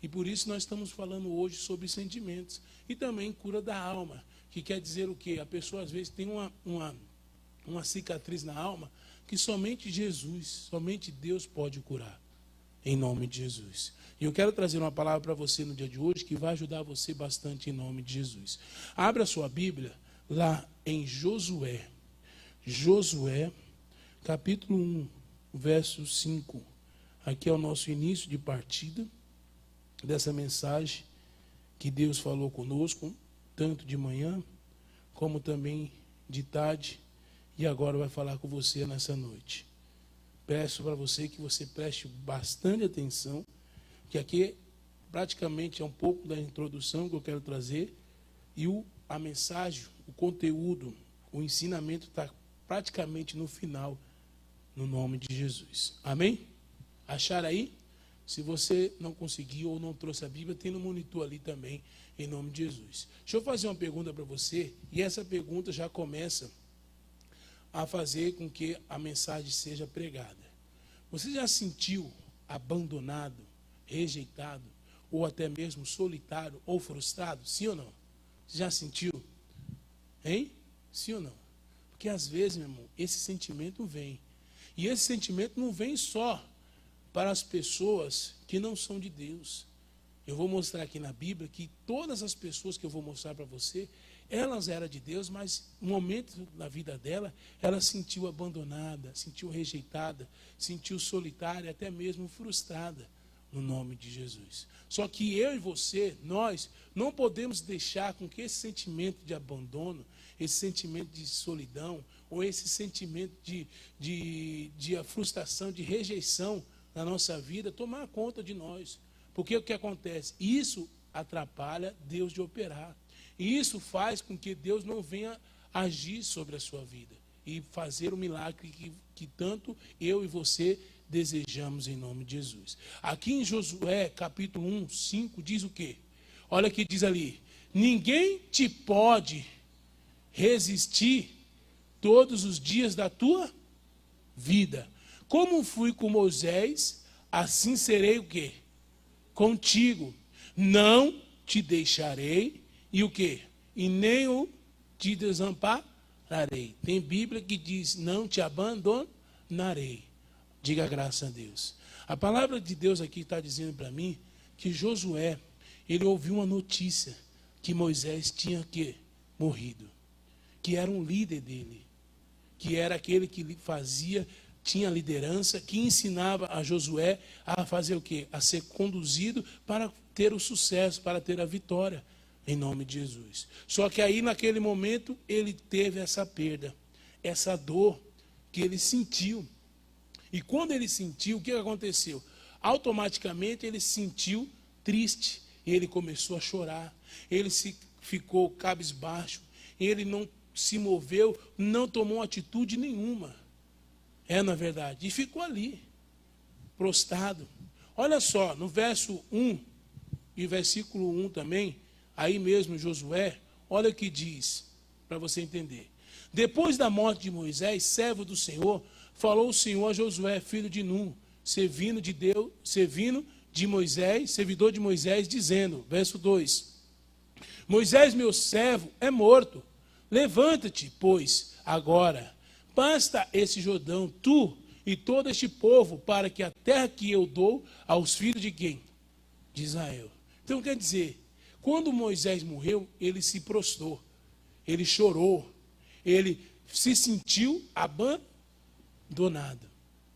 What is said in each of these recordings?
E por isso nós estamos falando hoje sobre sentimentos. E também cura da alma, que quer dizer o quê? A pessoa às vezes tem uma cicatriz na alma que somente Jesus, somente Deus pode curar. Em nome de Jesus. E eu quero trazer uma palavra para você no dia de hoje que vai ajudar você bastante em nome de Jesus. Abra sua Bíblia lá em Josué. Josué, capítulo 1, verso 5. Aqui é o nosso início de partida dessa mensagem que Deus falou conosco, tanto de manhã, como também de tarde, e agora vai falar com você nessa noite. Peço para você que você preste bastante atenção, que aqui praticamente é um pouco da introdução que eu quero trazer, e a mensagem, o conteúdo, o ensinamento está praticamente no final, no nome de Jesus. Amém? Acharam aí? Se você não conseguiu ou não trouxe a Bíblia, tem no monitor ali também, em nome de Jesus. Deixa eu fazer uma pergunta para você, e essa pergunta já começa a fazer com que a mensagem seja pregada. Você já se sentiu abandonado, rejeitado, ou até mesmo solitário ou frustrado? Sim ou não? Você já sentiu? Hein? Sim ou não? Porque às vezes, meu irmão, esse sentimento vem. E esse sentimento não vem só para as pessoas que não são de Deus. Eu vou mostrar aqui na Bíblia que todas as pessoas que eu vou mostrar para você, elas eram de Deus, mas no momento da vida dela, ela se sentiu abandonada, sentiu rejeitada, sentiu solitária, até mesmo frustrada, no nome de Jesus. Só que eu e você, nós, não podemos deixar com que esse sentimento de abandono, esse sentimento de solidão, ou esse sentimento de frustração, de rejeição na nossa vida, tomar conta de nós. Porque o que acontece? Isso atrapalha Deus de operar. E isso faz com que Deus não venha agir sobre a sua vida e fazer o milagre que tanto eu e você desejamos em nome de Jesus. Aqui em Josué, capítulo 1, 5, diz o quê? Olha o que diz ali. Ninguém te pode resistir todos os dias da tua vida. Como fui com Moisés, assim serei o quê? Contigo. Não te deixarei. E o quê? E nem o te desampararei. Tem Bíblia que diz, não te abandonarei. Diga graças a Deus. A palavra de Deus aqui está dizendo para mim que Josué, ele ouviu uma notícia que Moisés tinha morrido. Que era um líder dele. Que era aquele que tinha liderança, que ensinava a Josué a fazer o quê? A ser conduzido para ter o sucesso, para ter a vitória. Em nome de Jesus. Só que aí naquele momento ele teve essa perda, essa dor que ele sentiu. E quando ele sentiu, o que aconteceu? Automaticamente ele se sentiu triste. Ele começou a chorar. Ele ficou cabisbaixo. Ele não se moveu, não tomou atitude nenhuma. Na verdade. E ficou ali, prostrado. Olha só, no verso 1 e versículo 1 também, aí mesmo Josué, olha o que diz, para você entender. Depois da morte de Moisés, servo do Senhor, falou o Senhor a Josué, filho de Nun, servindo de Moisés, servidor de Moisés, dizendo, verso 2, Moisés, meu servo, é morto. Levanta-te, pois, agora, basta esse Jordão, tu e todo este povo, para que a terra que eu dou aos filhos de quem? De Israel. Então quer dizer, quando Moisés morreu, ele se prostrou, ele chorou, ele se sentiu abandonado.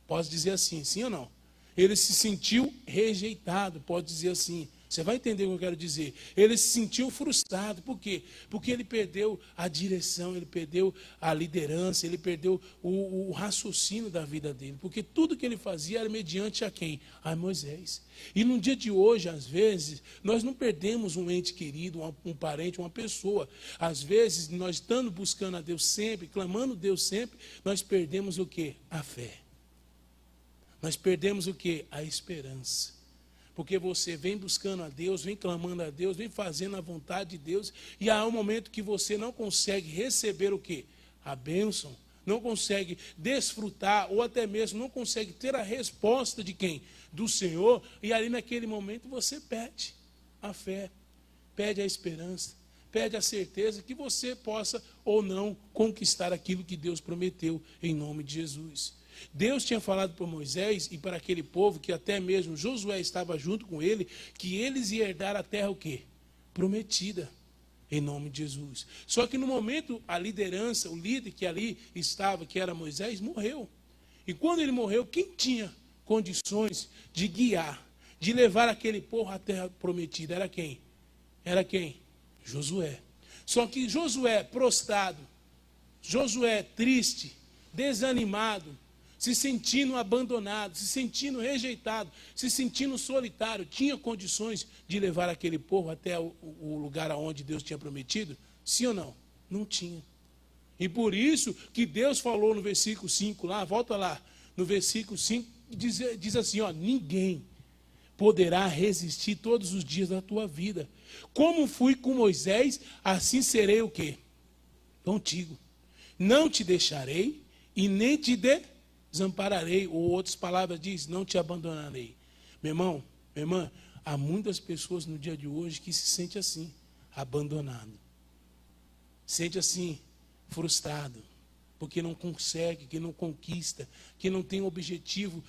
Pode dizer assim, sim ou não? Ele se sentiu rejeitado, pode dizer assim. Você vai entender o que eu quero dizer. Ele se sentiu frustrado. Por quê? Porque ele perdeu a direção, ele perdeu a liderança, ele perdeu o raciocínio da vida dele. Porque tudo que ele fazia era mediante a quem? A Moisés. E no dia de hoje, às vezes, nós não perdemos um ente querido, um parente, uma pessoa. Às vezes, nós estando buscando a Deus sempre, clamando a Deus sempre, nós perdemos o quê? A fé. Nós perdemos o quê? A esperança. Porque você vem buscando a Deus, vem clamando a Deus, vem fazendo a vontade de Deus, e há um momento que você não consegue receber o quê? A bênção, não consegue desfrutar, ou até mesmo não consegue ter a resposta de quem? do Senhor, e ali naquele momento você perde a fé, perde a esperança, perde a certeza que você possa ou não conquistar aquilo que Deus prometeu em nome de Jesus. Deus tinha falado para Moisés e para aquele povo, que até mesmo Josué estava junto com ele, que eles iam herdar a terra o quê? Prometida, em nome de Jesus. Só que no momento, a liderança, o líder que ali estava, que era Moisés, morreu. E quando ele morreu, quem tinha condições de guiar, de levar aquele povo à terra prometida? Era quem? Era quem? Josué. Só que Josué prostrado, Josué triste, desanimado, se sentindo abandonado, se sentindo rejeitado, se sentindo solitário, tinha condições de levar aquele povo até o lugar aonde Deus tinha prometido? Sim ou não? Não tinha. E por isso que Deus falou no versículo 5 lá, volta lá, no versículo 5, diz assim, ó, ninguém poderá resistir todos os dias da tua vida. Como fui com Moisés, assim serei o quê? Contigo. Não te deixarei e nem te desampararei. Ou outras palavras diz, não te abandonarei. Meu irmão, minha irmã, há muitas pessoas no dia de hoje que se sentem assim, abandonado. Sente assim, frustrado, porque não consegue, que não conquista, que não tem objetivo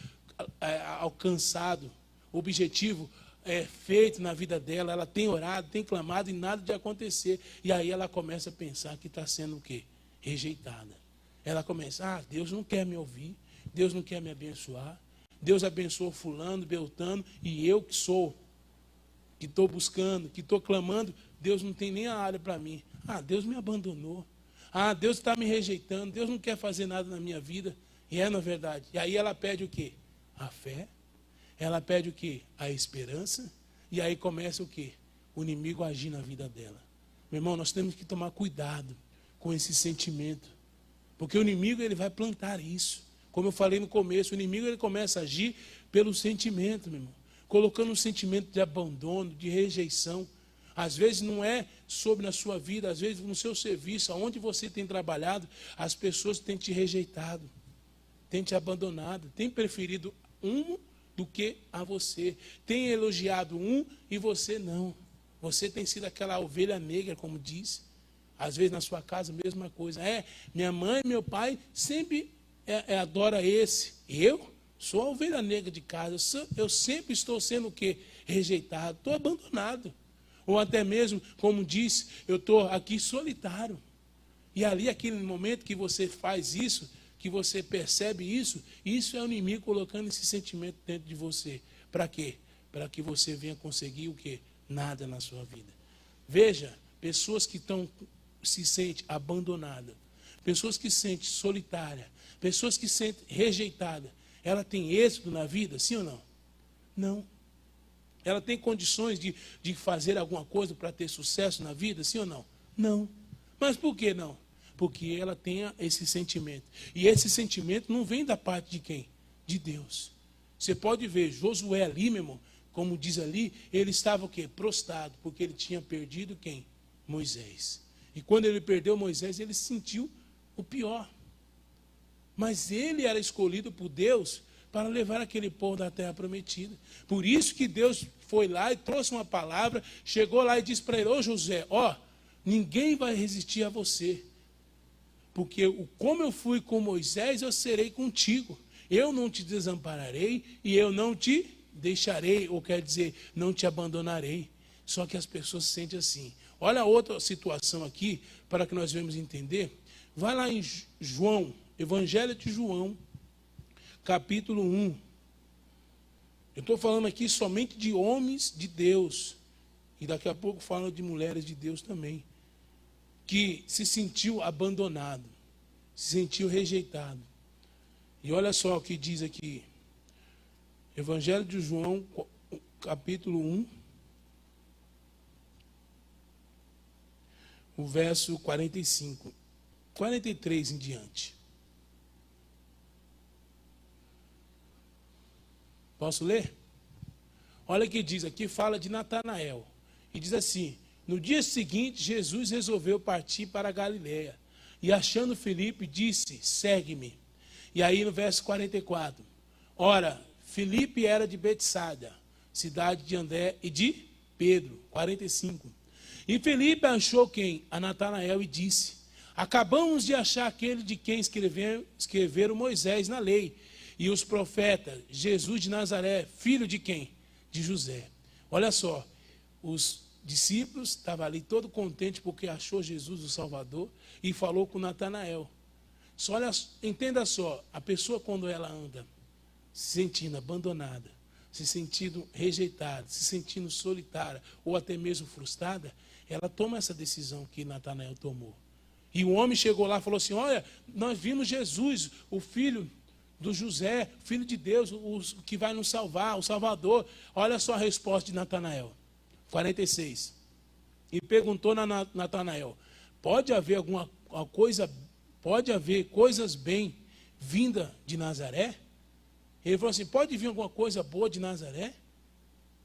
alcançado, objetivo feito na vida dela. Ela tem orado, tem clamado e nada de acontecer. E aí ela começa a pensar que está sendo o quê? Rejeitada. Ela começa, Deus não quer me ouvir, Deus não quer me abençoar, Deus abençoou fulano, beltano, e eu que estou buscando, que estou clamando, Deus não tem nem a área para mim. Deus me abandonou. Deus está me rejeitando, Deus não quer fazer nada na minha vida. E na verdade. E aí ela pede o quê? A fé. Ela pede o quê? A esperança. E aí começa o quê? O inimigo agir na vida dela. Meu irmão, nós temos que tomar cuidado com esse sentimento. Porque o inimigo, ele vai plantar isso. Como eu falei no começo, o inimigo, ele começa a agir pelo sentimento, meu irmão. Colocando um sentimento de abandono, de rejeição. Às vezes não é sobre na sua vida, às vezes no seu serviço, aonde você tem trabalhado, as pessoas têm te rejeitado, têm te abandonado, têm preferido um do que a você. Têm elogiado um e você não. Você tem sido aquela ovelha negra, como diz. Às vezes na sua casa, mesma coisa. Minha mãe e meu pai sempre adoram esse. Eu sou a ovelha negra de casa. Eu sempre estou sendo o quê? Rejeitado. Estou abandonado. Ou até mesmo, como diz, eu estou aqui solitário. E ali, aquele momento que você faz isso, que você percebe isso, isso é o inimigo colocando esse sentimento dentro de você. Para quê? Para que você venha conseguir o quê? Nada na sua vida. Veja, pessoas que se sentem abandonadas, pessoas que se sentem solitárias, pessoas que se sentem rejeitadas, ela tem êxito na vida, sim ou não? Não. Ela tem condições de fazer alguma coisa para ter sucesso na vida, sim ou não? Não. Mas por que não? Porque ela tem esse sentimento. E esse sentimento não vem da parte de quem? De Deus. Você pode ver, Josué ali, meu irmão, como diz ali, ele estava o quê? Prostrado, porque ele tinha perdido quem? Moisés. E quando ele perdeu Moisés, ele sentiu o pior. Mas ele era escolhido por Deus para levar aquele povo da terra prometida. Por isso que Deus foi lá e trouxe uma palavra, chegou lá e disse para ele, José, ninguém vai resistir a você. Porque como eu fui com Moisés, eu serei contigo. Eu não te desampararei e eu não te deixarei, ou quer dizer, não te abandonarei. Só que as pessoas se sentem assim. Olha outra situação aqui, para que nós venhamos entender. Vai lá em João, Evangelho de João, capítulo 1. Eu estou falando aqui somente de homens de Deus. E daqui a pouco falo de mulheres de Deus também. Que se sentiu abandonado, se sentiu rejeitado. E olha só o que diz aqui. Evangelho de João, capítulo 1. O verso 45. 43 em diante. Posso ler? Olha o que diz aqui, fala de Natanael. E diz assim, no dia seguinte, Jesus resolveu partir para a Galileia. E achando Filipe, disse, segue-me. E aí no verso 44, ora, Filipe era de Betsaida, cidade de André e de Pedro. 45. E Filipe achou quem? A Natanael e disse: acabamos de achar aquele de quem escreveram Moisés na lei e os profetas, Jesus de Nazaré, filho de quem? De José. Olha só, os discípulos estavam ali todo contentes porque achou Jesus o Salvador e falou com Natanael. Só olha, entenda só, a pessoa quando ela anda se sentindo abandonada, se sentindo rejeitada, se sentindo solitária ou até mesmo frustrada, ela toma essa decisão que Natanael tomou. E o homem chegou lá e falou assim: olha, nós vimos Jesus, o filho do José, filho de Deus, o que vai nos salvar, o Salvador. Olha só a resposta de Natanael. 46. E perguntou a Natanael: pode haver alguma coisa, pode haver coisas bem vinda de Nazaré? Ele falou assim: pode vir alguma coisa boa de Nazaré?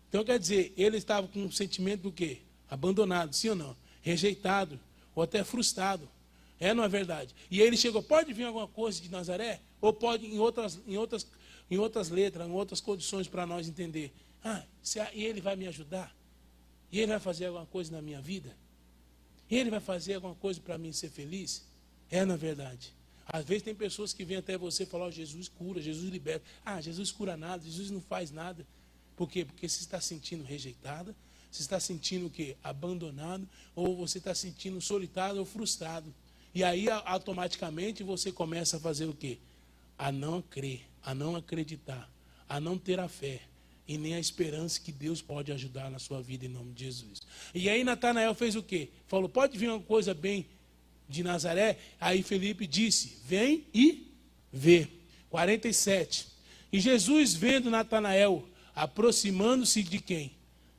Então quer dizer, ele estava com um sentimento do quê? Abandonado, sim ou não? Rejeitado, ou até frustrado. É, não é verdade? E aí ele chegou: pode vir alguma coisa de Nazaré? Ou pode em outras letras, em outras condições para nós entender. E ele vai me ajudar? E ele vai fazer alguma coisa na minha vida? E ele vai fazer alguma coisa para mim ser feliz? É, na verdade. Às vezes tem pessoas que vêm até você e falam: oh, Jesus cura, Jesus liberta. Jesus cura nada, Jesus não faz nada. Por quê? Porque você está sentindo rejeitada, você está sentindo o quê? Abandonado, ou você está sentindo solitário ou frustrado. E aí, automaticamente, você começa a fazer o quê? A não crer, a não acreditar, a não ter a fé e nem a esperança que Deus pode ajudar na sua vida em nome de Jesus. E aí Natanael fez o quê? Falou: pode vir uma coisa bem de Nazaré? Aí Felipe disse: vem e vê. 47. E Jesus, vendo Natanael aproximando-se de quem?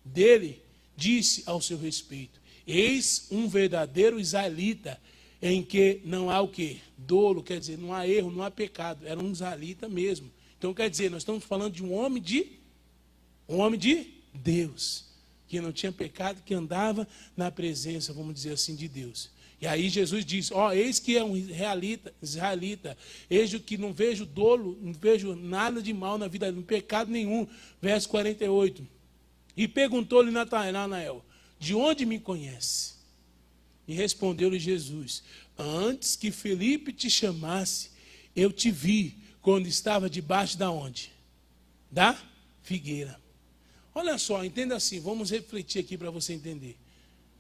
Dele, disse ao seu respeito: eis um verdadeiro israelita, em que não há o quê? Dolo, quer dizer, não há erro, não há pecado. Era um israelita mesmo. Então quer dizer, nós estamos falando de um homem de Deus, que não tinha pecado, que andava na presença, vamos dizer assim, de Deus. E aí Jesus diz: eis que é um israelita, eis que não vejo dolo, não vejo nada de mal na vida, não pecado nenhum. Verso 48. E perguntou-lhe Natanael: de onde me conhece? E respondeu-lhe Jesus: antes que Felipe te chamasse, eu te vi quando estava debaixo da onde? Da figueira. Olha só, entenda assim, vamos refletir aqui para você entender.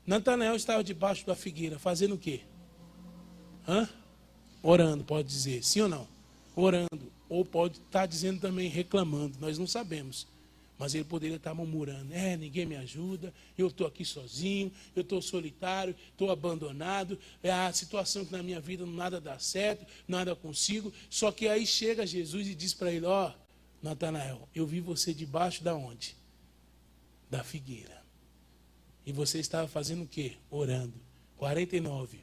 Natanael estava debaixo da figueira, fazendo o quê? Orando, pode dizer, sim ou não? Orando, ou pode estar dizendo também reclamando, nós não sabemos. Mas ele poderia estar murmurando: ninguém me ajuda, eu estou aqui sozinho, eu estou solitário, estou abandonado, é a situação que na minha vida nada dá certo, nada consigo. Só que aí chega Jesus e diz para ele: Natanael, eu vi você debaixo da onde? Da figueira. E você estava fazendo o quê? Orando. 49.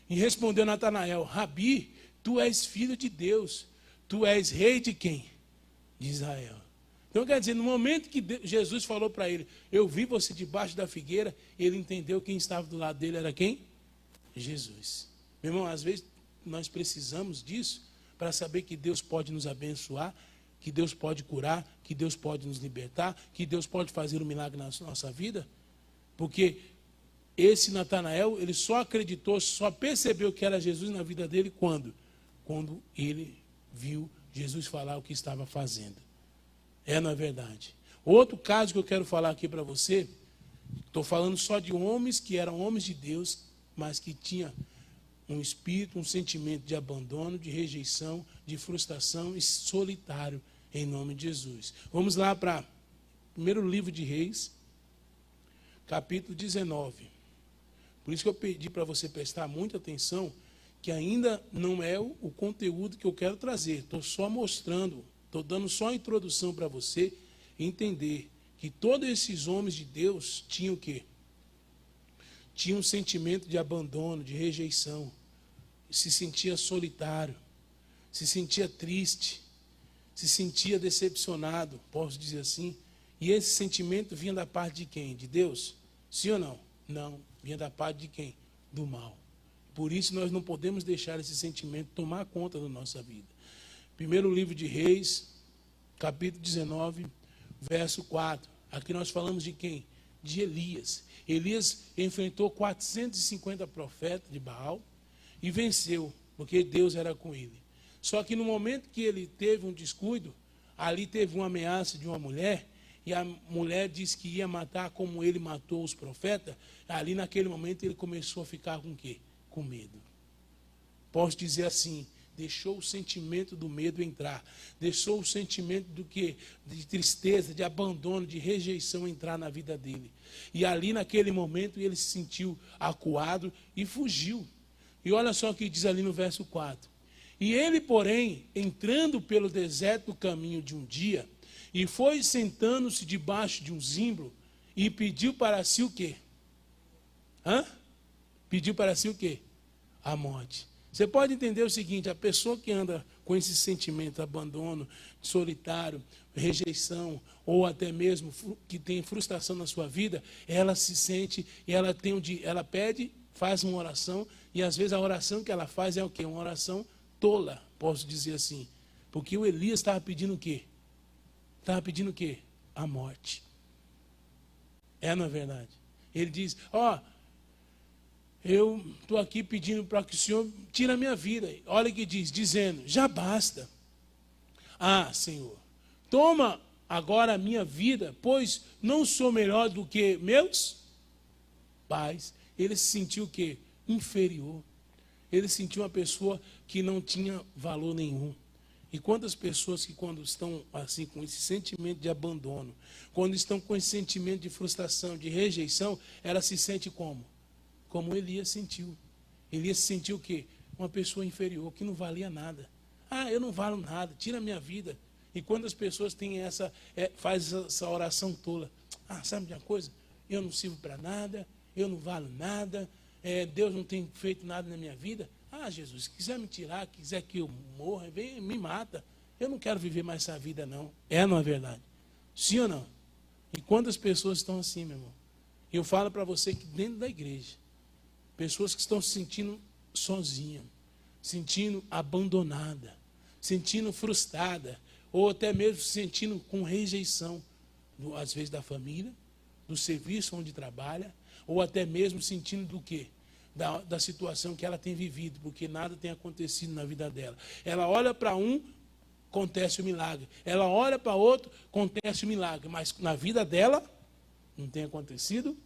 E respondeu Natanael: Rabi, tu és filho de Deus, tu és rei de quem? De Israel. Então quer dizer, no momento que Jesus falou para ele: eu vi você debaixo da figueira, ele entendeu quem estava do lado dele era quem? Jesus. Meu irmão, às vezes nós precisamos disso para saber que Deus pode nos abençoar, que Deus pode curar, que Deus pode nos libertar, que Deus pode fazer um milagre na nossa vida. Porque esse Natanael, ele só acreditou, só percebeu que era Jesus na vida dele quando? Quando ele viu Jesus falar o que estava fazendo. Não é verdade? Outro caso que eu quero falar aqui para você, estou falando só de homens que eram homens de Deus, mas que tinham um espírito, um sentimento de abandono, de rejeição, de frustração e solitário, em nome de Jesus. Vamos lá para o primeiro livro de Reis, capítulo 19. Por isso que eu pedi para você prestar muita atenção, que ainda não é o conteúdo que eu quero trazer. Estou só mostrando, estou dando só a introdução para você entender que todos esses homens de Deus tinham o quê? Tinham um sentimento de abandono, de rejeição. Se sentia solitário, se sentia triste, se sentia decepcionado, posso dizer assim. E esse sentimento vinha da parte de quem? De Deus? Sim ou não? Não, vinha da parte de quem? Do mal. Por isso nós não podemos deixar esse sentimento tomar conta da nossa vida. Primeiro livro de Reis, capítulo 19, verso 4. Aqui nós falamos de quem? De Elias. Elias enfrentou 450 profetas de Baal e venceu, porque Deus era com ele. Só que no momento que ele teve um descuido, ali teve uma ameaça de uma mulher, e a mulher disse que ia matar como ele matou os profetas. Ali naquele momento ele começou a ficar com o quê? Com medo. Posso dizer assim, deixou o sentimento do medo entrar, deixou o sentimento do quê? De tristeza, de abandono, de rejeição entrar na vida dele. E ali naquele momento ele se sentiu acuado e fugiu. E olha só o que diz ali no verso 4. E ele, porém, entrando pelo deserto no caminho de um dia, e foi sentando-se debaixo de um zimbro, e pediu para si o quê? Pediu para si o quê? A morte. Você pode entender o seguinte, a pessoa que anda com esse sentimento, abandono, solitário, rejeição, ou até mesmo que tem frustração na sua vida, ela se sente, e ela pede, faz uma oração, e às vezes a oração que ela faz é o quê? Uma oração tola, posso dizer assim. Porque o Elias estava pedindo o quê? Estava pedindo o quê? A morte. Não é verdade? Ele diz, eu estou aqui pedindo para que o Senhor tire a minha vida. Olha o que diz, dizendo, já basta. Senhor, toma agora a minha vida, pois não sou melhor do que meus pais. Ele se sentiu o quê? Inferior. Ele se sentiu uma pessoa que não tinha valor nenhum. E quantas pessoas que quando estão assim com esse sentimento de abandono, quando estão com esse sentimento de frustração, de rejeição, ela se sente como? Como Elias sentiu. Elias sentiu o quê? Uma pessoa inferior, que não valia nada. Eu não valo nada, tira a minha vida. E quando as pessoas têm faz essa oração tola, sabe de uma coisa? Eu não sirvo para nada, eu não valo nada, Deus não tem feito nada na minha vida. Jesus, se quiser me tirar, quiser que eu morra, vem, me mata. Eu não quero viver mais essa vida, não. Não é verdade? Sim ou não? E quantas pessoas estão assim, meu irmão? Eu falo para você que dentro da igreja, pessoas que estão se sentindo sozinhas, sentindo abandonada, sentindo frustrada, ou até mesmo se sentindo com rejeição, às vezes da família, do serviço onde trabalha, ou até mesmo sentindo do quê? Da situação que ela tem vivido, porque nada tem acontecido na vida dela. Ela olha para um, acontece o milagre. Ela olha para outro, acontece o milagre. Mas na vida dela, não tem acontecido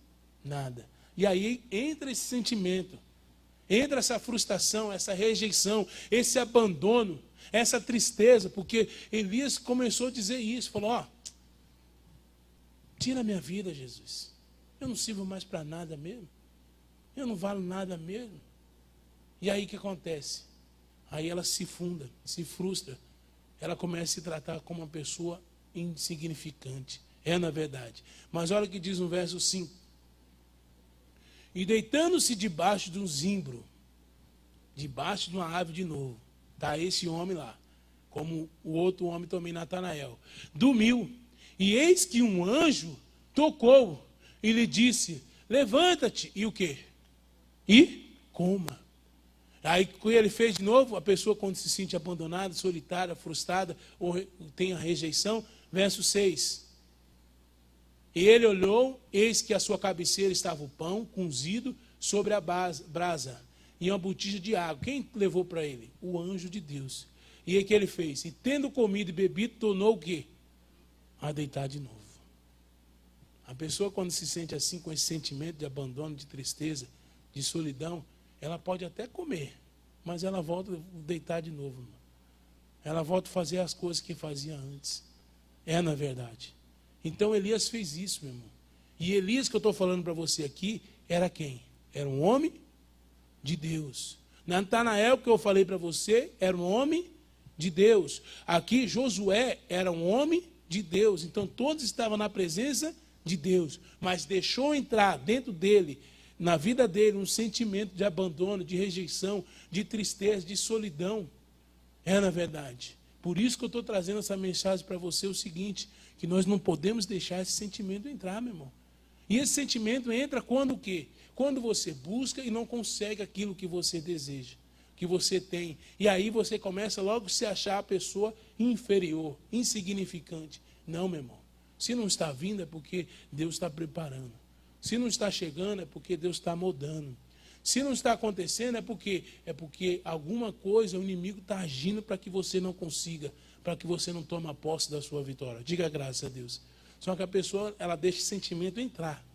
nada. E aí entra esse sentimento, entra essa frustração, essa rejeição, esse abandono, essa tristeza, porque Elias começou a dizer isso, falou, tira a minha vida, Jesus. Eu não sirvo mais para nada mesmo. Eu não valo nada mesmo. E aí o que acontece? Aí ela se funda, se frustra. Ela começa a se tratar como uma pessoa insignificante. Na verdade. Mas olha o que diz no verso 5. E deitando-se debaixo de um zimbro, debaixo de uma árvore de novo, está esse homem lá, como o outro homem também, Natanael, dormiu. E eis que um anjo tocou e lhe disse, levanta-te. E o quê? E coma. Aí o que ele fez de novo? A pessoa quando se sente abandonada, solitária, frustrada, ou tem a rejeição, verso 6. E ele olhou, eis que à sua cabeceira estava o pão cozido sobre a brasa e uma botija de água. Quem levou para ele? O anjo de Deus. E aí o que ele fez? E tendo comido e bebido, tornou o quê? A deitar de novo. A pessoa quando se sente assim, com esse sentimento de abandono, de tristeza, de solidão, ela pode até comer, mas ela volta a deitar de novo. Irmão. Ela volta a fazer as coisas que fazia antes. Na verdade. Então Elias fez isso, meu irmão. E Elias que eu estou falando para você aqui, era quem? Era um homem de Deus. Natanael que eu falei para você, era um homem de Deus. Aqui Josué era um homem de Deus. Então todos estavam na presença de Deus. Mas deixou entrar dentro dele, na vida dele, um sentimento de abandono, de rejeição, de tristeza, de solidão. Na verdade. Por isso que eu estou trazendo essa mensagem para você, o seguinte, que nós não podemos deixar esse sentimento entrar, meu irmão. E esse sentimento entra quando o quê? Quando você busca e não consegue aquilo que você deseja. que você tem. E aí você começa logo a se achar a pessoa inferior, insignificante. Não, meu irmão. Se não está vindo é porque Deus está preparando. Se não está chegando é porque Deus está moldando. Se não está acontecendo é porque alguma coisa, o inimigo está agindo para que você não consiga, para que você não tome a posse da sua vitória. Diga graças a Deus. Só que a pessoa, ela deixa esse sentimento entrar.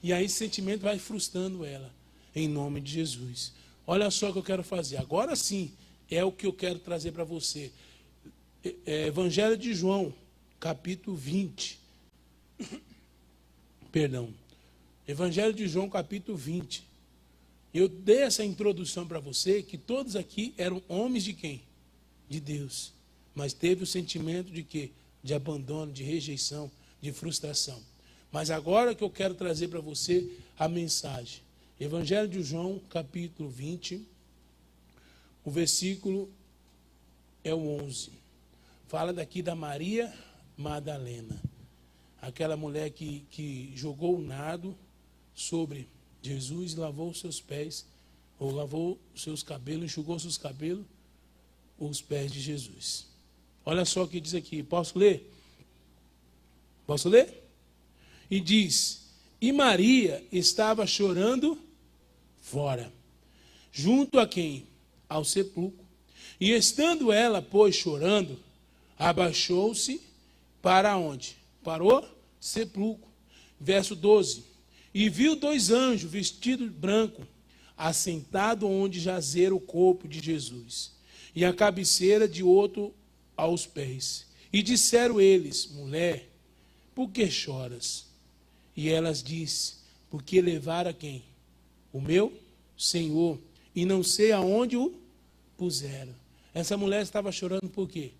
E aí esse sentimento vai frustrando ela, em nome de Jesus. Olha só o que eu quero fazer. Agora sim, é o que eu quero trazer para você. Evangelho de João, capítulo 20. Perdão. Evangelho de João, capítulo 20. Eu dei essa introdução para você, que todos aqui eram homens de quem? De Deus. Mas teve o sentimento de quê? De abandono, de rejeição, de frustração. Mas agora que eu quero trazer para você a mensagem. Evangelho de João, capítulo 20, o versículo é o 11. Fala daqui da Maria Madalena. Aquela mulher que jogou o nardo sobre Jesus, lavou os seus pés, ou lavou os seus cabelos, enxugou os seus cabelos, os pés de Jesus. Olha só o que diz aqui. Posso ler? Posso ler? E diz: e Maria estava chorando fora, junto a quem? Ao sepulcro. E estando ela, pois, chorando, abaixou-se para onde? Para o sepulcro. Verso 12. E viu 2 anjos vestidos de branco, assentado onde jazera o corpo de Jesus, e a cabeceira de outro aos pés. E disseram eles: mulher, por que choras? E elas disse: porque levaram quem? O meu Senhor, e não sei aonde o puseram. Essa mulher estava chorando por quê?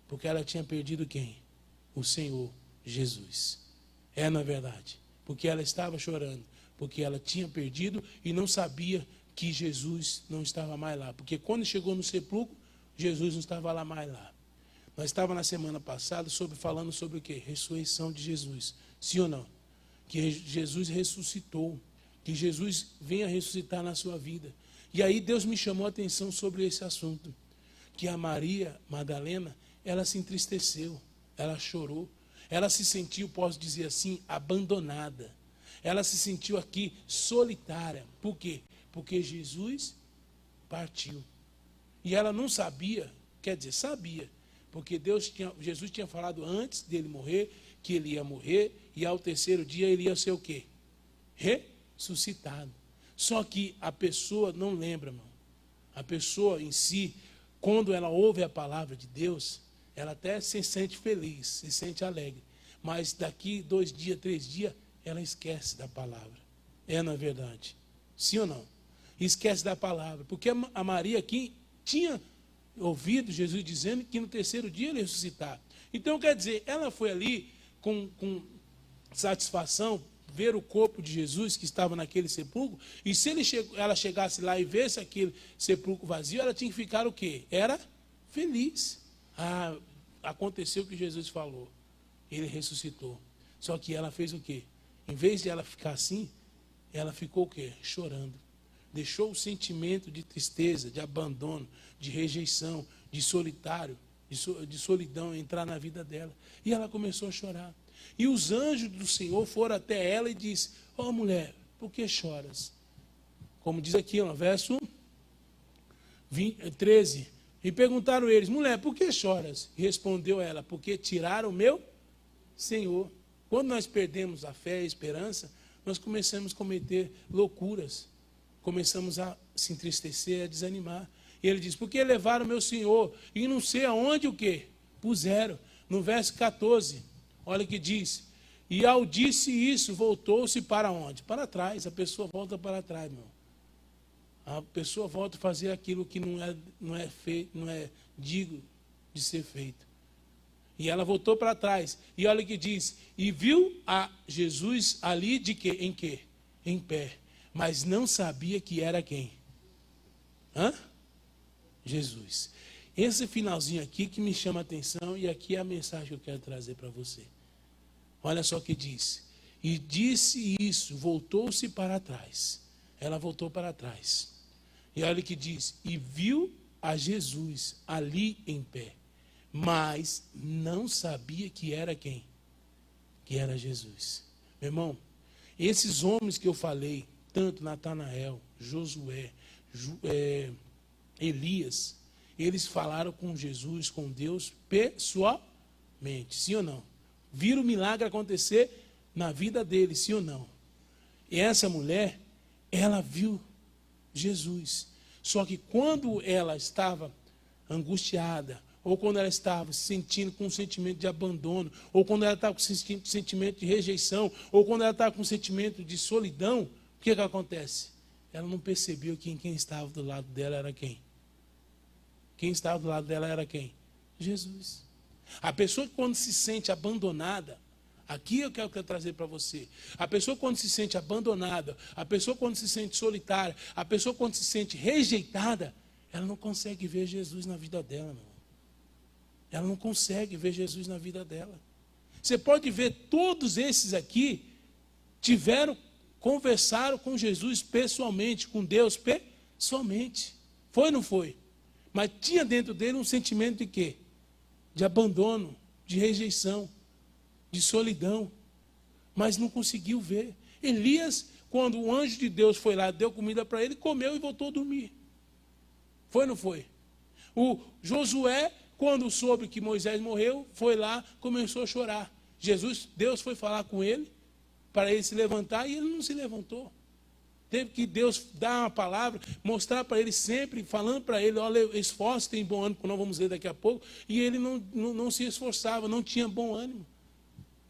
Porque ela tinha perdido quem? O Senhor Jesus. Na verdade. Porque ela estava chorando. Porque ela tinha perdido e não sabia que Jesus não estava mais lá. Porque quando chegou no sepulcro, Jesus não estava lá mais lá. Nós estávamos na semana passada falando sobre o quê? Ressurreição de Jesus. Sim ou não? Que Jesus ressuscitou. Que Jesus venha ressuscitar na sua vida. E aí Deus me chamou a atenção sobre esse assunto. Que a Maria Madalena, ela se entristeceu. Ela chorou. Ela se sentiu, posso dizer assim, abandonada. Ela se sentiu aqui solitária. Por quê? Porque Jesus partiu. E ela não sabia, quer dizer, sabia. Porque Jesus tinha falado antes dele morrer, que ele ia morrer, e ao 3º dia ele ia ser o quê? Ressuscitado. Só que a pessoa não lembra, irmão. A pessoa em si, quando ela ouve a palavra de Deus, ela até se sente feliz, se sente alegre. Mas daqui 2 dias, 3 dias, ela esquece da palavra. Na verdade. Sim ou não? Esquece da palavra. Porque a Maria aqui tinha ouvido Jesus dizendo que no 3º dia ele ia ressuscitar. Então, quer dizer, ela foi ali com satisfação ver o corpo de Jesus que estava naquele sepulcro. E se ela chegasse lá e visse aquele sepulcro vazio, ela tinha que ficar o quê? Era feliz. Aconteceu o que Jesus falou. Ele ressuscitou. Só que ela fez o quê? Em vez de ela ficar assim, ela ficou o quê? Chorando. Deixou o sentimento de tristeza, de abandono, de rejeição, de solitário, de solidão entrar na vida dela. E ela começou a chorar. E os anjos do Senhor foram até ela e disse: ó mulher, por que choras? Como diz aqui, no verso 13. E perguntaram eles: mulher, por que choras? E respondeu ela: porque tiraram o meu Senhor. Quando nós perdemos a fé e a esperança, nós começamos a cometer loucuras. Começamos a se entristecer, a desanimar. E ele diz: porque levaram o meu Senhor? E não sei aonde o quê? Puseram. No verso 14, olha o que diz: e ao disse isso, voltou-se para onde? Para trás. A pessoa volta para trás, meu. A pessoa volta a fazer aquilo que não é digno de ser feito. E ela voltou para trás. E olha o que diz: e viu a Jesus ali de quê? Em quê? Em pé. Mas não sabia que era quem? Jesus. Esse finalzinho aqui que me chama a atenção, e aqui é a mensagem que eu quero trazer para você. Olha só o que diz. E disse isso, voltou-se para trás. Ela voltou para trás. E olha o que diz: e viu a Jesus ali em pé, mas não sabia que era quem? Que era Jesus. Meu irmão, esses homens que eu falei, tanto Natanael, Josué, Elias, eles falaram com Jesus, com Deus, pessoalmente, sim ou não? Viram o milagre acontecer na vida deles, sim ou não? E essa mulher, ela viu Jesus. Só que quando ela estava angustiada, ou quando ela estava se sentindo com um sentimento de abandono, ou quando ela estava com um sentimento de rejeição, ou quando ela estava com um sentimento de solidão, o que acontece? Ela não percebeu que quem estava do lado dela era quem? Quem estava do lado dela era quem? Jesus. A pessoa que quando se sente abandonada, aqui eu quero trazer para você. A pessoa quando se sente abandonada, a pessoa quando se sente solitária, a pessoa quando se sente rejeitada, ela não consegue ver Jesus na vida dela, meu irmão. Ela não consegue ver Jesus na vida dela. Você pode ver, todos esses aqui conversaram com Jesus pessoalmente, com Deus pessoalmente. Foi ou não foi? Mas tinha dentro dele um sentimento de quê? De abandono, de rejeição, de solidão. Mas não conseguiu ver. Elias, quando o anjo de Deus foi lá, deu comida para ele, comeu e voltou a dormir. Foi ou não foi? O Josué, quando soube que Moisés morreu, foi lá, começou a chorar. Deus foi falar com ele, para ele se levantar, e ele não se levantou. Teve que Deus dar uma palavra, mostrar para ele sempre, falando para ele: olha, esforço, tem bom ânimo, que nós vamos ler daqui a pouco. E ele não se esforçava, não tinha bom ânimo.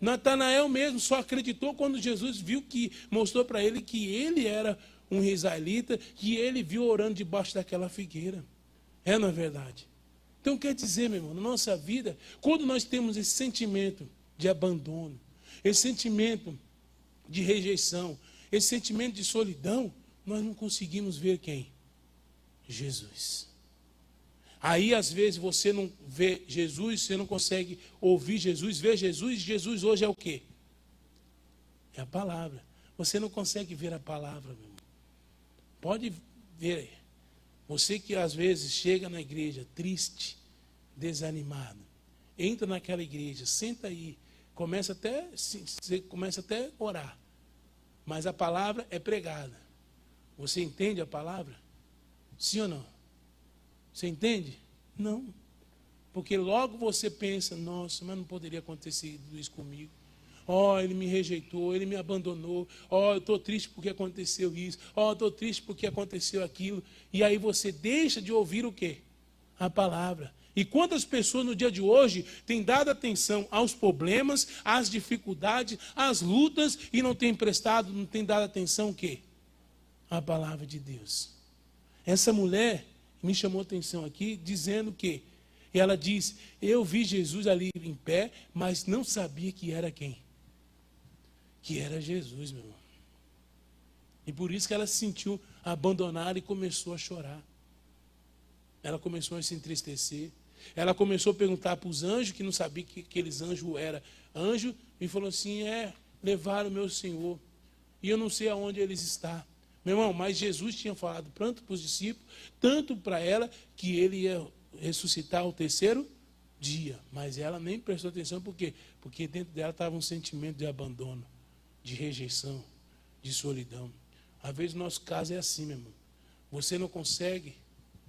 Natanael mesmo só acreditou quando Jesus mostrou para ele que ele era um israelita, que ele viu orando debaixo daquela figueira. Não é verdade? Então quer dizer, meu irmão, na nossa vida, quando nós temos esse sentimento de abandono, esse sentimento de rejeição, esse sentimento de solidão, nós não conseguimos ver quem? Jesus. Aí, às vezes, você não vê Jesus, você não consegue ouvir Jesus, ver Jesus. Jesus hoje é o quê? É a palavra. Você não consegue ver a palavra, meu irmão. Pode ver. Você que, às vezes, chega na igreja triste, desanimado, entra naquela igreja, senta aí, começa até a orar. Mas a palavra é pregada. Você entende a palavra? Sim ou não? Você entende? Não. Porque logo você pensa: nossa, mas não poderia acontecer isso comigo. Ele me rejeitou, ele me abandonou. Eu estou triste porque aconteceu isso. Eu estou triste porque aconteceu aquilo. E aí você deixa de ouvir o quê? A palavra. E quantas pessoas no dia de hoje têm dado atenção aos problemas, às dificuldades, às lutas, e não têm dado atenção o quê? A palavra de Deus. Essa mulher me chamou a atenção aqui, dizendo que ela disse: eu vi Jesus ali em pé, mas não sabia que era quem? Que era Jesus, meu irmão. E por isso que ela se sentiu abandonada e começou a chorar. Ela começou a se entristecer. Ela começou a perguntar para os anjos, que não sabia que aqueles anjos eram anjos, e falou assim: levaram o meu Senhor, e eu não sei aonde eles estão. Meu irmão, mas Jesus tinha falado tanto para os discípulos, tanto para ela, que ele ia ressuscitar ao terceiro dia. Mas ela nem prestou atenção, por quê? Porque dentro dela estava um sentimento de abandono, de rejeição, de solidão. Às vezes o nosso caso é assim, meu irmão. Você não consegue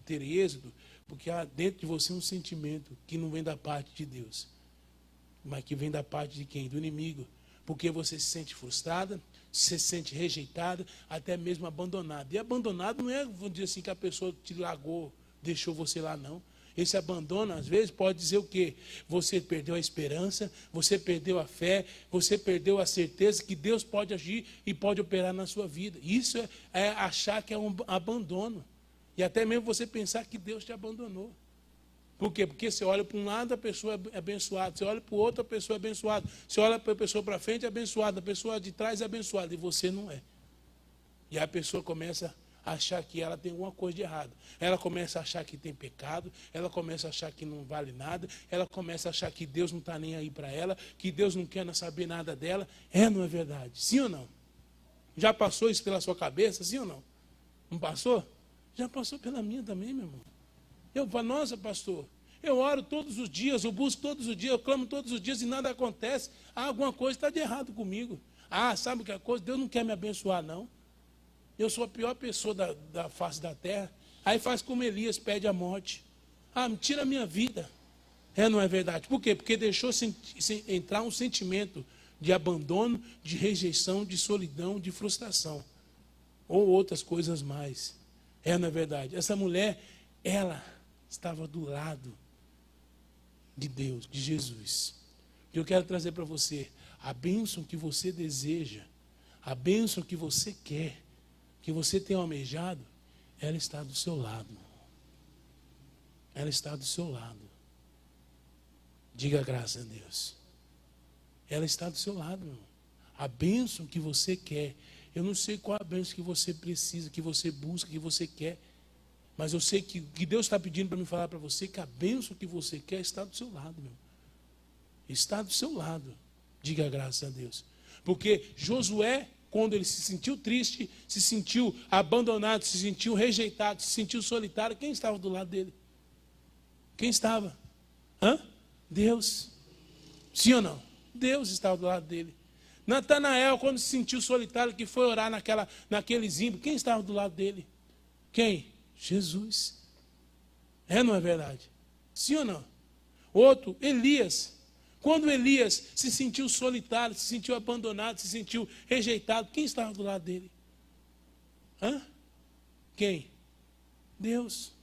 ter êxito, porque há dentro de você um sentimento que não vem da parte de Deus, mas que vem da parte de quem? Do inimigo. Porque você se sente frustrada, se sente rejeitada, até mesmo abandonada. E abandonado não é, vamos dizer assim, que a pessoa te largou, deixou você lá, não. Esse abandono, às vezes, pode dizer o quê? Você perdeu a esperança, você perdeu a fé, você perdeu a certeza que Deus pode agir e pode operar na sua vida. Isso é achar que é um abandono. E até mesmo você pensar que Deus te abandonou. Por quê? Porque você olha para um lado, a pessoa é abençoada. Você olha para o outro, a pessoa é abençoada. Você olha para a pessoa para frente, é abençoada. A pessoa de trás é abençoada. E você não é. E a pessoa começa a achar que ela tem alguma coisa de errado. Ela começa a achar que tem pecado. Ela começa a achar que não vale nada. Ela começa a achar que Deus não está nem aí para ela. Que Deus não quer saber nada dela. Não é verdade? Sim ou não? Já passou isso pela sua cabeça? Sim ou não? Não passou? Já passou pela minha também, meu irmão. Eu falo, nossa, pastor, eu oro todos os dias, eu busco todos os dias, eu clamo todos os dias e nada acontece. Alguma coisa está de errado comigo. Sabe o que é a coisa? Deus não quer me abençoar, não. Eu sou a pior pessoa da face da terra. Aí faz como Elias, pede a morte. Me tira a minha vida. Não é verdade? Por quê? Porque deixou entrar um sentimento de abandono, de rejeição, de solidão, de frustração. Ou outras coisas mais. Não é verdade? Essa mulher, ela estava do lado de Deus, de Jesus. Eu quero trazer para você a bênção que você deseja, a bênção que você quer, que você tem almejado, ela está do seu lado. Ela está do seu lado. Diga graças a Deus. Ela está do seu lado, meu irmão. A bênção que você quer. Eu não sei qual a bênção que você precisa, que você busca, que você quer. Mas eu sei que Deus está pedindo para me falar para você que a bênção que você quer está do seu lado, meu irmão. Está do seu lado. Diga graças a Deus. Porque Josué, quando ele se sentiu triste, se sentiu abandonado, se sentiu rejeitado, se sentiu solitário, quem estava do lado dele? Quem estava? Deus. Sim ou não? Deus estava do lado dele. Natanael, quando se sentiu solitário, que foi orar naquele zimbro, quem estava do lado dele? Quem? Jesus. Não é verdade? Sim ou não? Outro, Elias. Quando Elias se sentiu solitário, se sentiu abandonado, se sentiu rejeitado, quem estava do lado dele? Quem? Deus.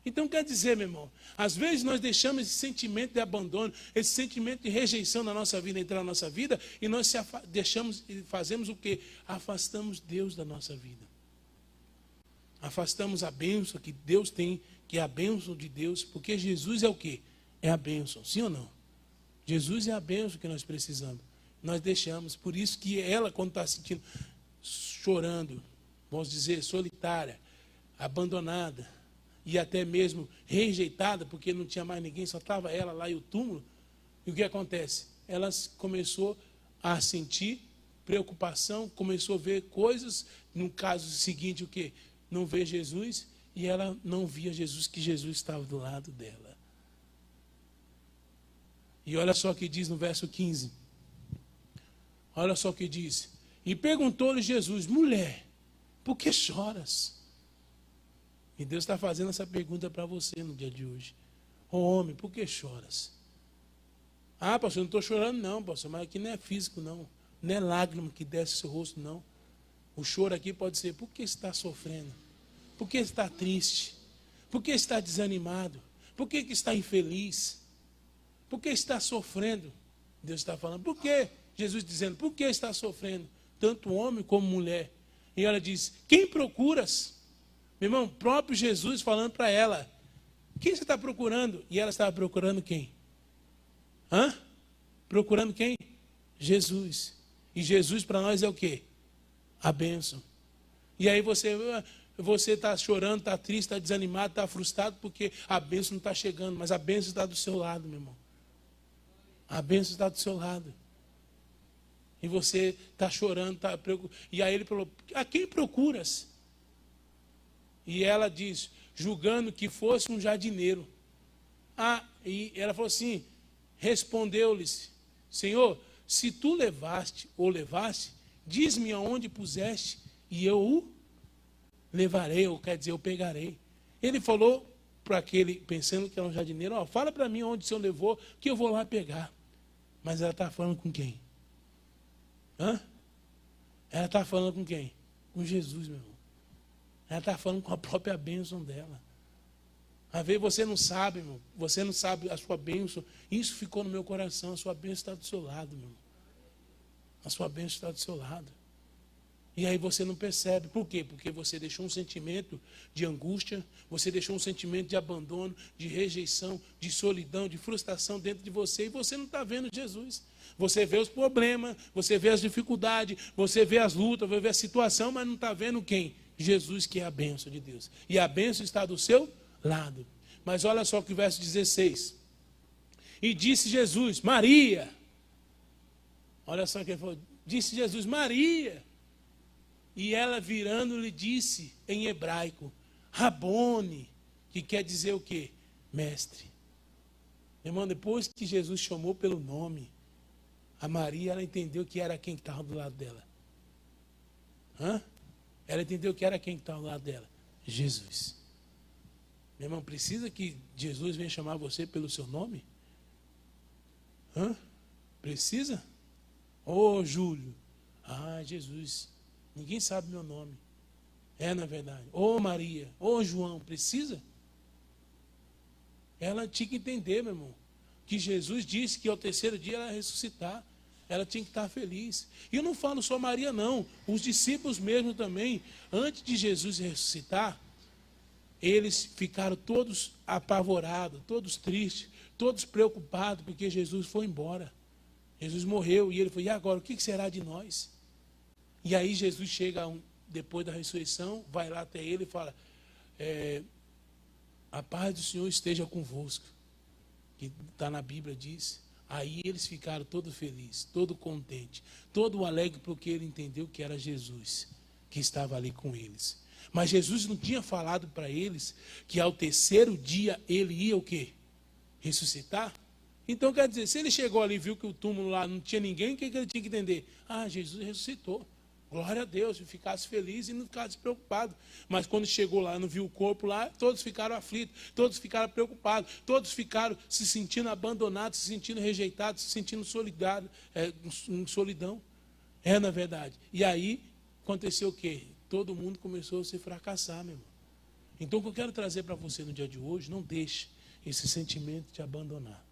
Então quer dizer, meu irmão, às vezes nós deixamos esse sentimento de abandono, esse sentimento de rejeição na nossa vida entrar na nossa vida e nós deixamos e fazemos o quê? Afastamos Deus da nossa vida. Afastamos a bênção que Deus tem, que é a bênção de Deus, porque Jesus é o quê? É a bênção, sim ou não? Jesus é a bênção que nós precisamos. Nós deixamos, por isso que ela, quando está se sentindo chorando, vamos dizer, solitária, abandonada, e até mesmo rejeitada, porque não tinha mais ninguém, só estava ela lá e o túmulo. E o que acontece? Ela começou a sentir preocupação, começou a ver coisas, no caso seguinte, o quê? Não vê Jesus, e ela não via Jesus, que Jesus estava do lado dela. E olha só o que diz no verso 15. Olha só o que diz. E perguntou-lhe Jesus, mulher, por que choras? E Deus está fazendo essa pergunta para você no dia de hoje. Homem, por que choras? Pastor, eu não estou chorando não, pastor, mas aqui não é físico não. Não é lágrima que desce do seu rosto não. O choro aqui pode ser, por que está sofrendo? Por que está triste? Por que está desanimado? Por que está infeliz? Por que está sofrendo? Deus está falando, por que? Jesus dizendo, por que está sofrendo? Tanto homem como mulher. E ela diz, quem procuras? Meu irmão, próprio Jesus falando para ela, quem você está procurando? E ela estava procurando quem? Procurando quem? Jesus. E Jesus para nós é o quê? A bênção. E aí você está chorando, está triste, está desanimado, está frustrado, porque a bênção não está chegando, mas a bênção está do seu lado, meu irmão. A bênção está do seu lado. E você está chorando, está preocupado. E aí ele falou, a quem procuras? E ela diz, julgando que fosse um jardineiro. E ela falou assim, respondeu-lhes, Senhor, se tu levaste, diz-me aonde puseste, e eu o levarei, ou quer dizer, eu pegarei. Ele falou para aquele, pensando que era um jardineiro, fala para mim onde o Senhor levou, que eu vou lá pegar. Mas ela está falando com quem? Ela está falando com quem? Com Jesus, meu irmão. Ela está falando com a própria bênção dela. Às vezes você não sabe, irmão. Você não sabe a sua bênção. Isso ficou no meu coração. A sua bênção está do seu lado, meu irmão. A sua bênção está do seu lado. E aí você não percebe. Por quê? Porque você deixou um sentimento de angústia, você deixou um sentimento de abandono, de rejeição, de solidão, de frustração dentro de você, e você não está vendo Jesus. Você vê os problemas, você vê as dificuldades, você vê as lutas, você vê a situação, mas não está vendo quem? Jesus, que é a bênção de Deus. E a bênção está do seu lado. Mas olha só que o verso 16. E disse Jesus, Maria. Olha só que ele falou. Disse Jesus, Maria. E ela virando lhe disse em hebraico, Rabone, que quer dizer o quê? Mestre. Irmão, depois que Jesus chamou pelo nome, a Maria, ela entendeu que era quem estava do lado dela. Ela entendeu que era quem estava do lado dela? Jesus. Meu irmão, precisa que Jesus venha chamar você pelo seu nome? Precisa? Ô, Júlio. Ah, Jesus. Ninguém sabe meu nome. Na verdade. Ô, Maria. Ô, João. Precisa? Ela tinha que entender, meu irmão, que Jesus disse que ao terceiro dia ela ia ressuscitar. Ela tinha que estar feliz. E eu não falo só Maria, não. Os discípulos mesmo também, antes de Jesus ressuscitar, eles ficaram todos apavorados, todos tristes, todos preocupados, porque Jesus foi embora. Jesus morreu e ele falou, e agora, o que será de nós? E aí Jesus chega, depois da ressurreição, vai lá até ele e fala, a paz do Senhor esteja convosco. Que está na Bíblia, diz. Aí eles ficaram todos felizes, todos contentes, todos alegres, porque ele entendeu que era Jesus que estava ali com eles. Mas Jesus não tinha falado para eles que ao terceiro dia ele ia o quê? Ressuscitar? Então quer dizer, se ele chegou ali e viu que o túmulo lá não tinha ninguém, o que ele tinha que entender? Ah, Jesus ressuscitou. Glória a Deus, e ficasse feliz e não ficasse preocupado. Mas quando chegou lá, não viu o corpo lá, todos ficaram aflitos, todos ficaram preocupados, todos ficaram se sentindo abandonados, se sentindo rejeitados, se sentindo em solidão. Na verdade. E aí, aconteceu o quê? Todo mundo começou a se fracassar, meu irmão. Então, o que eu quero trazer para você no dia de hoje, não deixe esse sentimento te abandonar.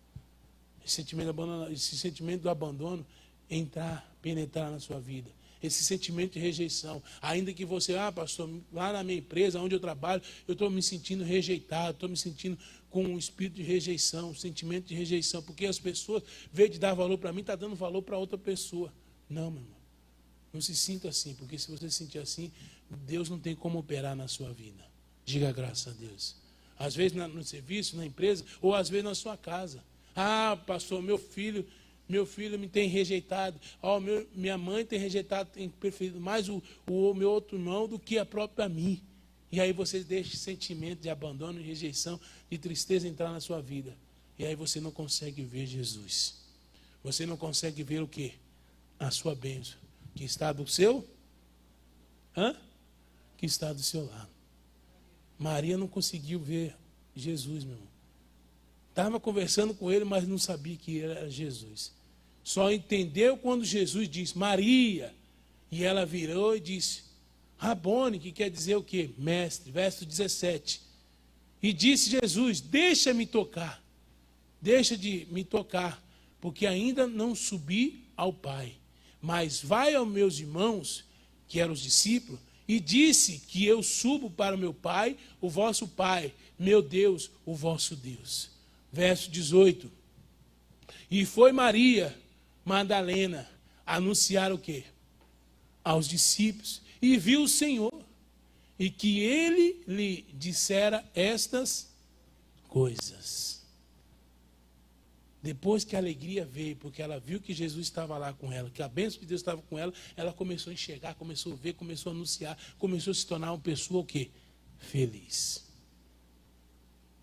Esse sentimento do abandono penetrar na sua vida. Esse sentimento de rejeição. Ainda que você, pastor, lá na minha empresa, onde eu trabalho, eu estou me sentindo rejeitado, estou me sentindo com um espírito de rejeição, um sentimento de rejeição, porque as pessoas, em vez de dar valor para mim, está dando valor para outra pessoa. Não, meu irmão. Não se sinta assim, porque se você se sentir assim, Deus não tem como operar na sua vida. Diga graças a Deus. Às vezes no serviço, na empresa, ou às vezes na sua casa. Pastor, meu filho me tem rejeitado. Minha mãe tem rejeitado, tem preferido mais o meu outro irmão do que a própria mim. E aí você deixa esse sentimento de abandono, de rejeição, de tristeza entrar na sua vida. E aí você não consegue ver Jesus. Você não consegue ver o quê? A sua bênção. Que está do seu? Que está do seu lado. Maria não conseguiu ver Jesus, meu irmão. Estava conversando com ele, mas não sabia que era Jesus. Só entendeu quando Jesus disse, Maria. E ela virou e disse, Rabone, que quer dizer o quê? Mestre, verso 17. E disse Jesus, deixa-me tocar. Deixa de me tocar, porque ainda não subi ao Pai. Mas vai aos meus irmãos, que eram os discípulos, e disse que eu subo para o meu Pai, o vosso Pai, meu Deus, o vosso Deus. Verso 18. E foi Maria Madalena anunciar o quê? Aos discípulos. E viu o Senhor. E que ele lhe dissera estas coisas. Depois que a alegria veio, porque ela viu que Jesus estava lá com ela, que a bênção de Deus estava com ela, ela começou a enxergar, começou a ver, começou a anunciar, começou a se tornar uma pessoa o quê? Feliz.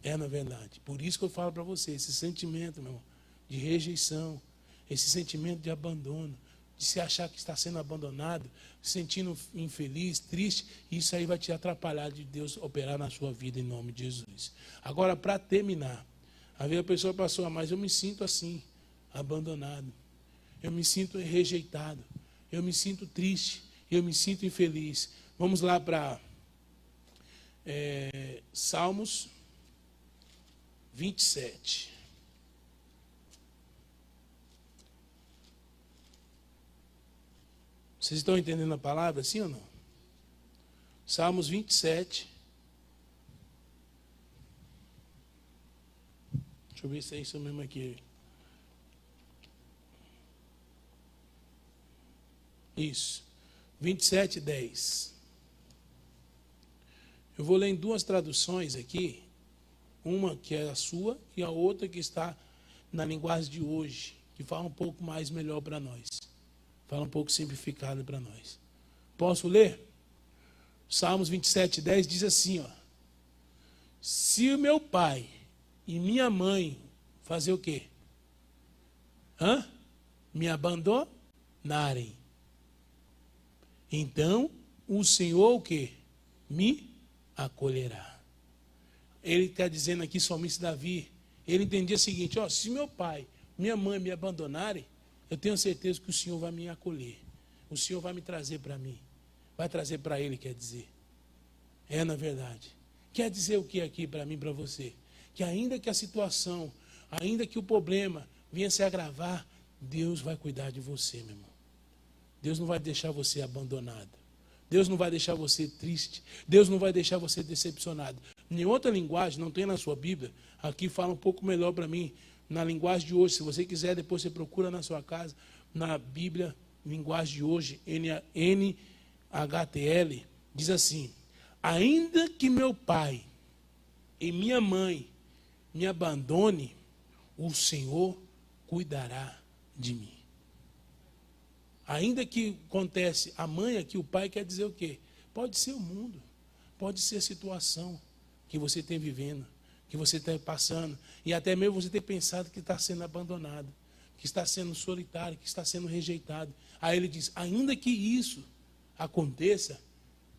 Na verdade. Por isso que eu falo para você, esse sentimento, meu irmão, de rejeição, esse sentimento de abandono, de se achar que está sendo abandonado, se sentindo infeliz, triste, isso aí vai te atrapalhar de Deus operar na sua vida em nome de Jesus. Agora, para terminar, às vezes a pessoa passou, mas eu me sinto assim, abandonado, eu me sinto rejeitado, eu me sinto triste, eu me sinto infeliz. Vamos lá para Salmos 27. Vocês estão entendendo a palavra, sim ou não? Salmos 27. Deixa eu ver se é isso mesmo aqui. Isso. 27, 10. Eu vou ler em duas traduções aqui. Uma que é a sua e a outra que está na linguagem de hoje, que fala um pouco mais melhor para nós. Fala um pouco simplificado para nós. Posso ler? Salmos 27, 10 diz assim, Se o meu pai e minha mãe fazer o quê? Me abandonarem. Então, o Senhor o quê? Me acolherá. Ele está dizendo aqui, salmista Davi, ele entendia o seguinte, se meu pai, minha mãe me abandonarem, eu tenho certeza que o Senhor vai me acolher. O Senhor vai me trazer para mim. Vai trazer para ele, quer dizer. Na verdade. Quer dizer o que aqui para mim, para você? Que ainda que a situação, ainda que o problema venha se agravar, Deus vai cuidar de você, meu irmão. Deus não vai deixar você abandonado. Deus não vai deixar você triste. Deus não vai deixar você decepcionado. Em outra linguagem, não tem na sua Bíblia, aqui fala um pouco melhor para mim, na linguagem de hoje. Se você quiser, depois você procura na sua casa, na Bíblia, linguagem de hoje, NHTL, diz assim: ainda que meu pai e minha mãe me abandone, o Senhor cuidará de mim. Ainda que acontece, a mãe aqui, o pai quer dizer o quê? Pode ser o mundo, pode ser a situação que você está vivendo, que você está passando, e até mesmo você ter pensado que está sendo abandonado, que está sendo solitário, que está sendo rejeitado. Aí ele diz, ainda que isso aconteça,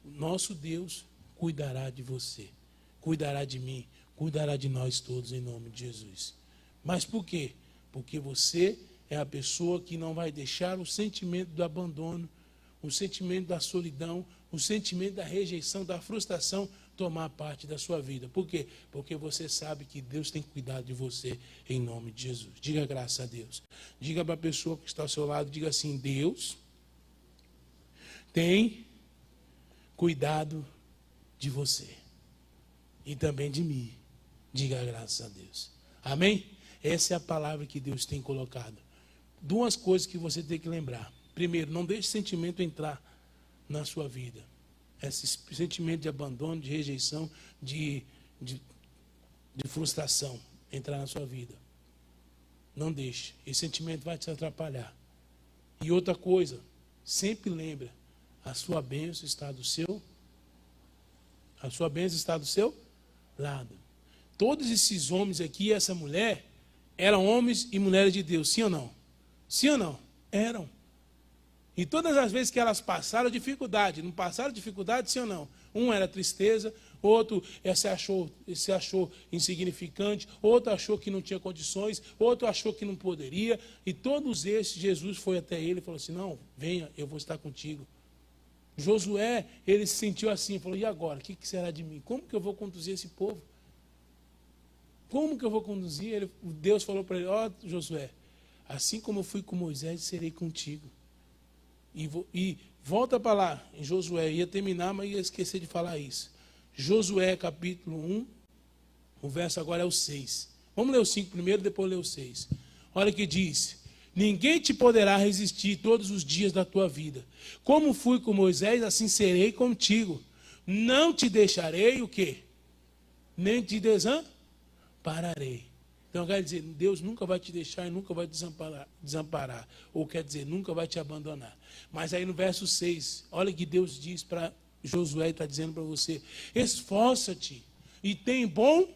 nosso Deus cuidará de você, cuidará de mim, cuidará de nós todos em nome de Jesus. Mas por quê? Porque você é a pessoa que não vai deixar o sentimento do abandono, o sentimento da solidão, o sentimento da rejeição, da frustração tomar parte da sua vida. Por quê? Porque você sabe que Deus tem cuidado de você em nome de Jesus. Diga graças a Deus. Diga para a pessoa que está ao seu lado, diga assim, Deus tem cuidado de você e também de mim. Diga graças a Deus. Amém? Essa é a palavra que Deus tem colocado. Duas coisas que você tem que lembrar. Primeiro, não deixe sentimento entrar na sua vida. Esse sentimento de abandono, de rejeição, de frustração entrar na sua vida. Não deixe. Esse sentimento vai te atrapalhar. E outra coisa, sempre lembra, a sua bênção está do seu lado. Todos esses homens aqui, essa mulher, eram homens e mulheres de Deus, sim ou não? Sim ou não? Eram. E todas as vezes que elas passaram dificuldade, não passaram dificuldade, sim ou não? Um era tristeza, outro se achou insignificante, outro achou que não tinha condições, outro achou que não poderia, e todos esses, Jesus foi até ele e falou assim, não, venha, eu vou estar contigo. Josué, ele se sentiu assim, falou, e agora? O que será de mim? Como que eu vou conduzir esse povo? Como que eu vou conduzir? Deus falou para ele, Josué, assim como eu fui com Moisés, serei contigo. E volta para lá, em Josué, ia terminar, mas ia esquecer de falar isso. Josué, capítulo 1, o verso agora é o 6. Vamos ler o 5 primeiro, depois ler o 6. Olha o que diz, ninguém te poderá resistir todos os dias da tua vida. Como fui com Moisés, assim serei contigo. Não te deixarei o quê? Nem te desampararei. Então quer dizer, Deus nunca vai te deixar e nunca vai te desamparar. Ou quer dizer, nunca vai te abandonar. Mas aí no verso 6, olha que Deus diz para Josué, está dizendo para você, esforça-te e tem bom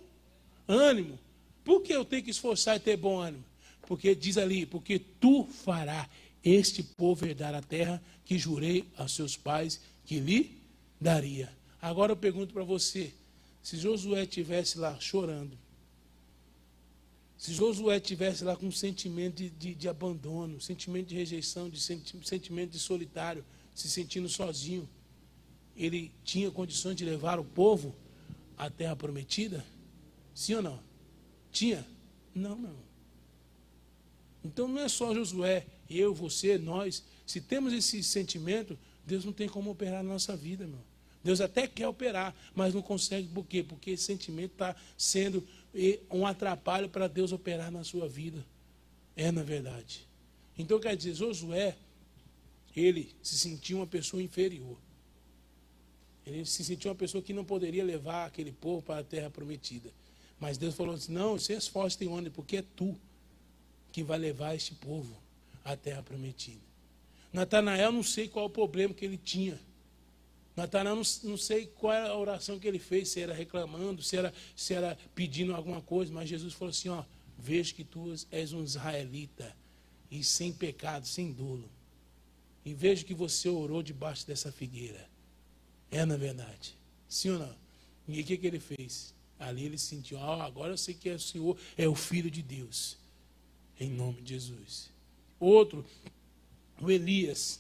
ânimo. Por que eu tenho que esforçar e ter bom ânimo? Porque diz ali, porque tu farás este povo herdar a terra que jurei aos seus pais que lhe daria. Agora eu pergunto para você, se Josué estivesse lá chorando, se Josué estivesse lá com um sentimento de abandono, sentimento de rejeição, sentimento de solitário, se sentindo sozinho, ele tinha condições de levar o povo à terra prometida? Sim ou não? Tinha? Não, não. Então não é só Josué, eu, você, nós. Se temos esse sentimento, Deus não tem como operar na nossa vida, irmão. Deus até quer operar, mas não consegue. Por quê? Porque esse sentimento está sendo um atrapalho para Deus operar na sua vida. Na verdade. Então quer dizer, Josué, ele se sentia uma pessoa inferior. Ele se sentia uma pessoa que não poderia levar aquele povo para a terra prometida. Mas Deus falou assim, não, se esforce em ônibus, porque é tu que vai levar este povo à terra prometida. Natanael, não sei qual o problema que ele tinha. Natanael, não sei qual era a oração que ele fez, se era reclamando, se era pedindo alguma coisa, mas Jesus falou assim, ó, vejo que tu és um israelita e sem pecado, sem dolo. E vejo que você orou debaixo dessa figueira. É na verdade. Sim ou não? E o que ele fez? Ali ele sentiu, agora eu sei que o Senhor é o Filho de Deus. Em nome de Jesus. Outro, o Elias,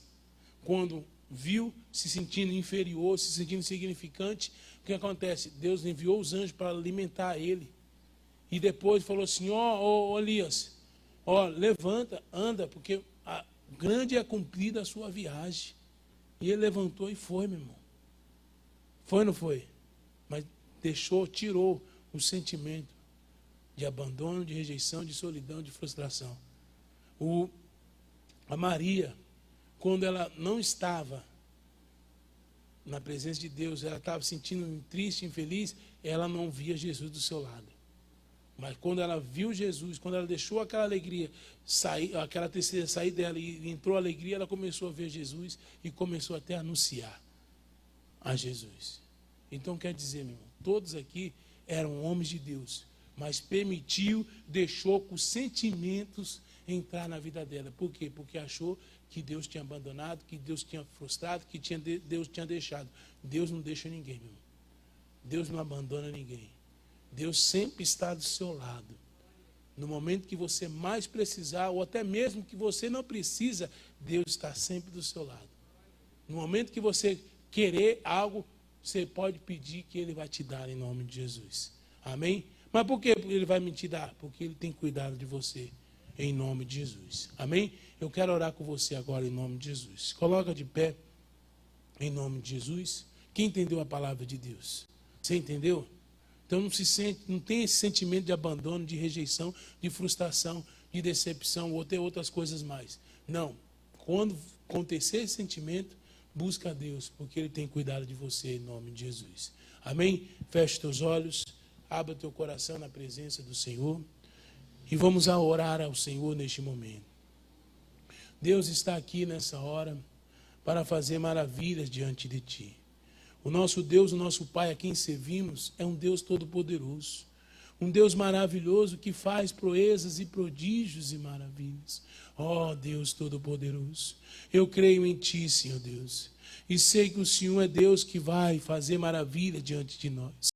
quando viu, se sentindo inferior, se sentindo insignificante, o que acontece? Deus enviou os anjos para alimentar ele. E depois falou assim, ó Elias, levanta, anda, porque grande é cumprida a sua viagem. E ele levantou e foi, meu irmão. Foi ou não foi? Mas tirou o sentimento de abandono, de rejeição, de solidão, de frustração. A Maria, quando ela não estava na presença de Deus, ela estava se sentindo triste, infeliz, ela não via Jesus do seu lado. Mas quando ela viu Jesus, quando ela deixou aquela alegria sair, aquela tristeza sair dela e entrou a alegria, ela começou a ver Jesus e começou até a anunciar a Jesus. Então quer dizer, meu irmão, todos aqui eram homens de Deus, mas deixou que os sentimentos entrar na vida dela. Por quê? Porque achou que Deus tinha abandonado, que Deus tinha frustrado, que Deus tinha deixado. Deus não deixa ninguém, meu irmão. Deus não abandona ninguém. Deus sempre está do seu lado. No momento que você mais precisar, ou até mesmo que você não precisa, Deus está sempre do seu lado. No momento que você querer algo, você pode pedir que Ele vai te dar em nome de Jesus. Amém? Mas por que Ele vai me te dar? Porque Ele tem cuidado de você em nome de Jesus. Amém? Eu quero orar com você agora em nome de Jesus. Coloca de pé em nome de Jesus. Quem entendeu a palavra de Deus? Você entendeu? Então não tem esse sentimento de abandono, de rejeição, de frustração, de decepção ou até outras coisas mais. Não. Quando acontecer esse sentimento, busca a Deus, porque Ele tem cuidado de você em nome de Jesus. Amém? Feche teus olhos, abra teu coração na presença do Senhor e vamos a orar ao Senhor neste momento. Deus está aqui nessa hora para fazer maravilhas diante de Ti. O nosso Deus, o nosso Pai a quem servimos é um Deus todo-poderoso. Um Deus maravilhoso que faz proezas e prodígios e maravilhas. Deus todo-poderoso, eu creio em Ti, Senhor Deus. E sei que o Senhor é Deus que vai fazer maravilha diante de nós.